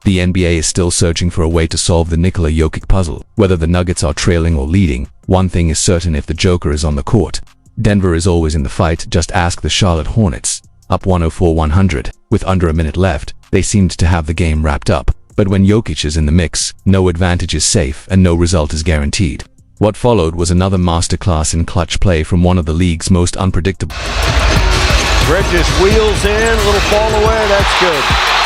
The NBA is still searching for a way to solve the Nikola Jokić puzzle. Whether the Nuggets are trailing or leading, one thing is certain: if the Joker is on the court, Denver is always in the fight. Just ask the Charlotte Hornets. Up 104-100, with under a minute left, they seemed to have the game wrapped up. But when Jokic is in the mix, no advantage is safe and no result is guaranteed. What followed was another masterclass in clutch play from one of the league's most unpredictable. Bridges wheels in, little fall away, that's good.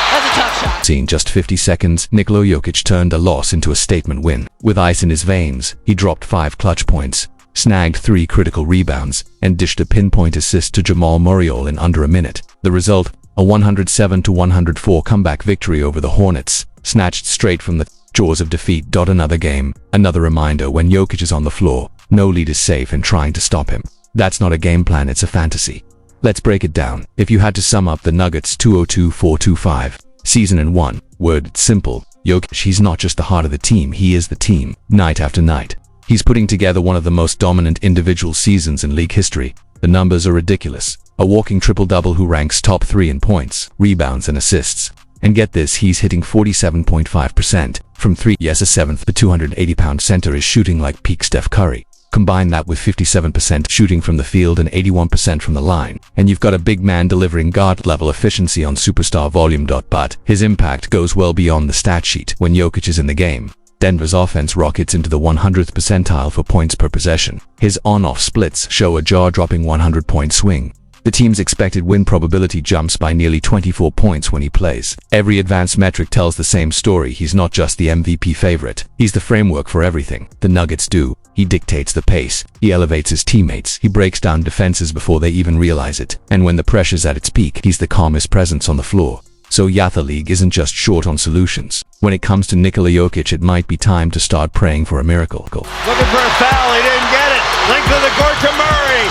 That's a tough shot. In just 50 seconds, Nikola Jokić turned a loss into a statement win. With ice in his veins, he dropped 5 clutch points, snagged 3 critical rebounds, and dished a pinpoint assist to Jamal Murray all in under a minute. The result, a 107-104 comeback victory over the Hornets, snatched straight from the jaws of defeat. Another game, another reminder: when Jokic is on the floor, no lead is safe in trying to stop him. That's not a game plan, it's a fantasy. Let's break it down. If you had to sum up the Nuggets' 202-425 season in one word, it's simple: Jokic. He's not just the heart of the team, he is the team, night after night. He's putting together one of the most dominant individual seasons in league history. The numbers are ridiculous. A walking triple-double who ranks top 3 in points, rebounds, and assists. And get this, he's hitting 47.5% from 3. Yes, a 7th. The 280-pound center is shooting like peak Steph Curry. Combine that with 57% shooting from the field and 81% from the line, and you've got a big man delivering guard-level efficiency on superstar volume. But his impact goes well beyond the stat sheet. When Jokic is in the game, Denver's offense rockets into the 100th percentile for points per possession. His on-off splits show a jaw-dropping 100-point swing. The team's expected win probability jumps by nearly 24 points when he plays. Every advanced metric tells the same story: he's not just the MVP favorite, he's the framework for everything the Nuggets do. He dictates the pace, he elevates his teammates, he breaks down defenses before they even realize it. And when the pressure's at its peak, he's the calmest presence on the floor. So the league isn't just short on solutions. When it comes to Nikola Jokic, it might be time to start praying for a miracle. Looking for a foul, he didn't get it. Length of the court to Murray,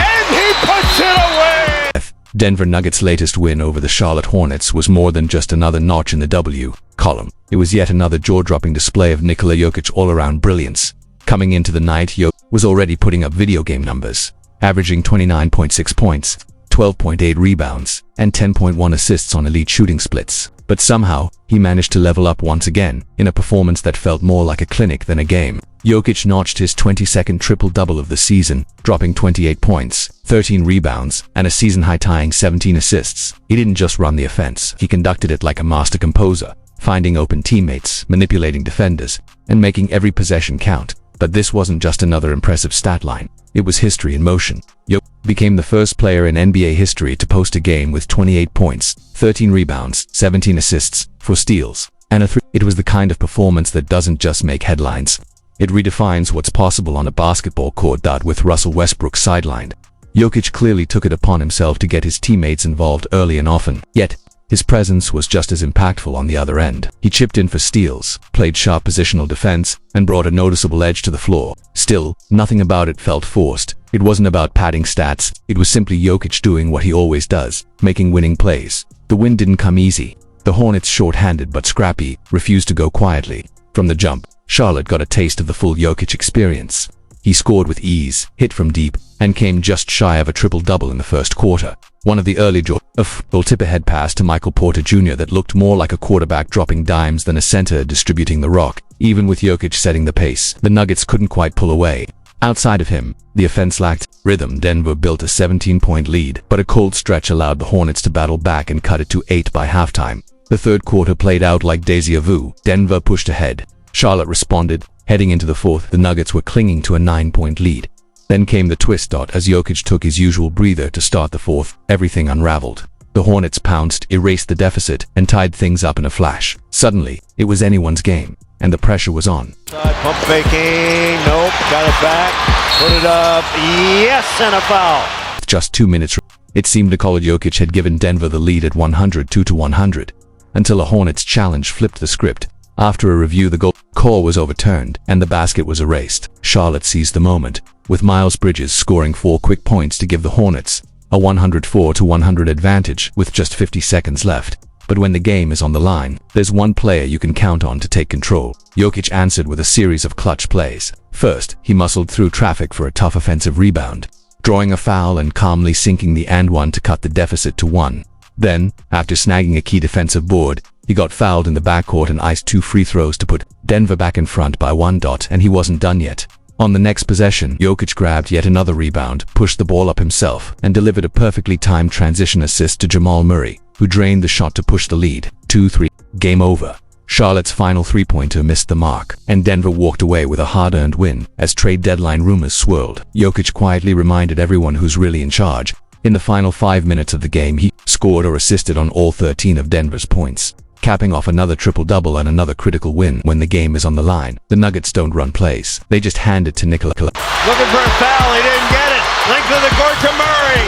and he puts it away! Denver Nuggets' latest win over the Charlotte Hornets was more than just another notch in the W column. It was yet another jaw-dropping display of Nikola Jokic all-around brilliance. Coming into the night, Jokic was already putting up video game numbers, averaging 29.6 points, 12.8 rebounds, and 10.1 assists on elite shooting splits. But somehow, he managed to level up once again, in a performance that felt more like a clinic than a game. Jokic notched his 22nd triple-double of the season, dropping 28 points, 13 rebounds, and a season-high tying 17 assists. He didn't just run the offense, he conducted it like a master composer, finding open teammates, manipulating defenders, and making every possession count. But this wasn't just another impressive stat line. It was history in motion. Jokic became the first player in NBA history to post a game with 28 points, 13 rebounds, 17 assists, 4 steals, and a 3. It was the kind of performance that doesn't just make headlines. It redefines what's possible on a basketball court. With Russell Westbrook sidelined, Jokic clearly took it upon himself to get his teammates involved early and often. Yet, his presence was just as impactful on the other end. He chipped in for steals, played sharp positional defense, and brought a noticeable edge to the floor. Still, nothing about it felt forced. It wasn't about padding stats, it was simply Jokic doing what he always does, making winning plays. The win didn't come easy. The Hornets, short-handed but scrappy, refused to go quietly. From the jump, Charlotte got a taste of the full Jokic experience. He scored with ease, hit from deep, and came just shy of a triple-double in the first quarter. One of the early tip-ahead pass to Michael Porter Jr. that looked more like a quarterback dropping dimes than a center distributing the rock. Even with Jokic setting the pace, the Nuggets couldn't quite pull away. Outside of him, the offense lacked rhythm. Denver built a 17-point lead, but a cold stretch allowed the Hornets to battle back and cut it to 8 by halftime. The third quarter played out like déjà vu. Denver pushed ahead. Charlotte responded. Heading into the fourth, the Nuggets were clinging to a 9-point lead. Then came the twist. As Jokic took his usual breather to start the fourth, everything unraveled. The Hornets pounced, erased the deficit, and tied things up in a flash. Suddenly, it was anyone's game, and the pressure was on. Pump faking, nope, got it back, put it up, yes, and a foul. With just 2 minutes, it seemed Nikola Jokic had given Denver the lead at 102-100, until a Hornets challenge flipped the script. After a review, the goal call was overturned, and the basket was erased. Charlotte seized the moment, with Miles Bridges scoring 4 quick points to give the Hornets a 104-100 advantage with just 50 seconds left. But when the game is on the line, there's one player you can count on to take control. Jokic answered with a series of clutch plays. First, he muscled through traffic for a tough offensive rebound, drawing a foul and calmly sinking the and one to cut the deficit to 1. Then, after snagging a key defensive board, He got fouled in the backcourt and iced 2 free throws to put Denver back in front by 1. And he wasn't done yet. On the next possession, Jokic grabbed yet another rebound, pushed the ball up himself, and delivered a perfectly timed transition assist to Jamal Murray, who drained the shot to push the lead. 2-3. Game over. Charlotte's final three-pointer missed the mark, and Denver walked away with a hard-earned win. As trade deadline rumors swirled, Jokic quietly reminded everyone who's really in charge. In the final 5 minutes of the game, he scored or assisted on all 13 of Denver's points, capping off another triple-double and another critical win. When the game is on the line, the Nuggets don't run plays. They just hand it to Nikola. Looking for a foul, he didn't get it. Length of the court to Murray,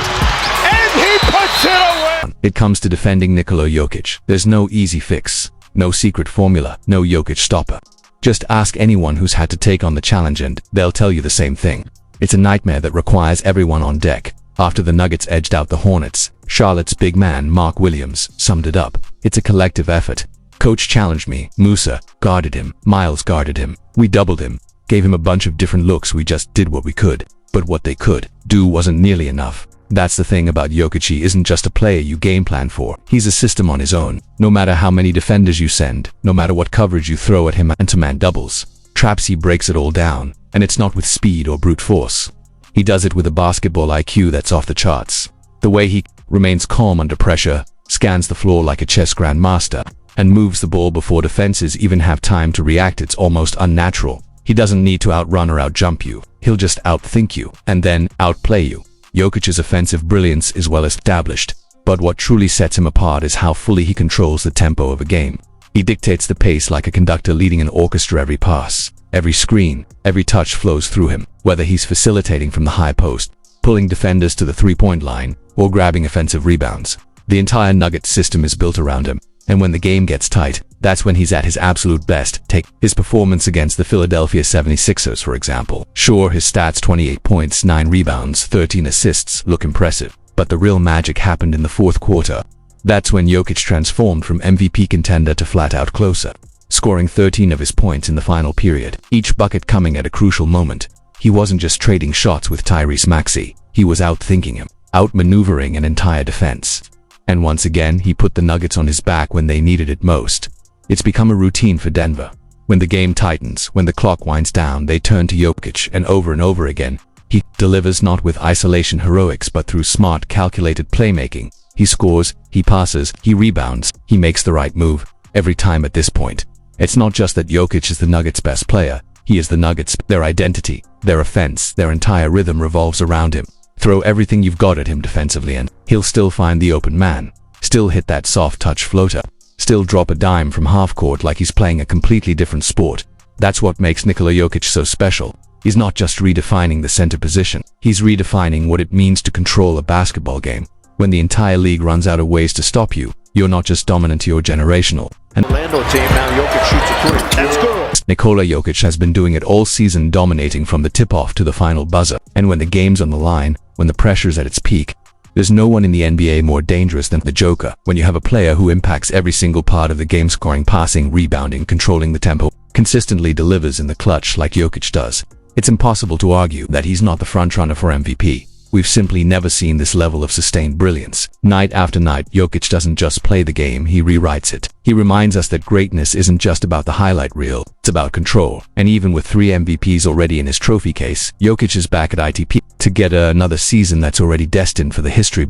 and he puts it away. It comes to defending Nikola Jokic. There's no easy fix, no secret formula, no Jokic stopper. Just ask anyone who's had to take on the challenge and they'll tell you the same thing. It's a nightmare that requires everyone on deck. After the Nuggets edged out the Hornets, Charlotte's big man Mark Williams summed it up. It's a collective effort. Coach challenged me, Musa guarded him, Miles guarded him, we doubled him, gave him a bunch of different looks, we just did what we could. But what they could do wasn't nearly enough. That's the thing about Jokic, he isn't just a player you game plan for, he's a system on his own. No matter how many defenders you send, no matter what coverage you throw at him and to man doubles, traps, he breaks it all down, and it's not with speed or brute force. He does it with a basketball IQ that's off the charts. The way he remains calm under pressure, scans the floor like a chess grandmaster, and moves the ball before defenses even have time to react, it's almost unnatural. He doesn't need to outrun or outjump you, he'll just outthink you, and then outplay you. Jokic's offensive brilliance is well established, but what truly sets him apart is how fully he controls the tempo of a game. He dictates the pace like a conductor leading an orchestra. Every pass, every screen, every touch flows through him, whether he's facilitating from the high post, pulling defenders to the three-point line, or grabbing offensive rebounds. The entire Nuggets system is built around him, and when the game gets tight, that's when he's at his absolute best. Take his performance against the Philadelphia 76ers, for example. Sure, his stats, 28 points, 9 rebounds, 13 assists, look impressive, but the real magic happened in the fourth quarter. That's when Jokic transformed from MVP contender to flat-out closer, scoring 13 of his points in the final period, each bucket coming at a crucial moment. He wasn't just trading shots with Tyrese Maxey, he was outthinking him, outmaneuvering an entire defense. And once again, he put the Nuggets on his back when they needed it most. It's become a routine for Denver. When the game tightens, when the clock winds down, they turn to Jokic, and over again, he delivers not with isolation heroics but through smart, calculated playmaking. He scores, he passes, he rebounds, he makes the right move, every time at this point. It's not just that Jokic is the Nuggets' best player, he is the Nuggets, their identity, their offense, their entire rhythm revolves around him. Throw everything you've got at him defensively and he'll still find the open man, still hit that soft touch floater, still drop a dime from half court like he's playing a completely different sport. That's what makes Nikola Jokic so special. He's not just redefining the center position, he's redefining what it means to control a basketball game. When the entire league runs out of ways to stop you, you're not just dominant, you're generational. And Orlando team, now Jokic shoots a three. That's good. Nikola Jokic has been doing it all season, dominating from the tip-off to the final buzzer. And when the game's on the line, when the pressure's at its peak, there's no one in the NBA more dangerous than the Joker. When you have a player who impacts every single part of the game, scoring, passing, rebounding, controlling the tempo, consistently delivers in the clutch like Jokic does, it's impossible to argue that he's not the frontrunner for MVP. We've simply never seen this level of sustained brilliance. Night after night, Jokic doesn't just play the game, he rewrites it. He reminds us that greatness isn't just about the highlight reel, it's about control. And even with 3 MVPs already in his trophy case, Jokic is back at ITP to get another season that's already destined for the history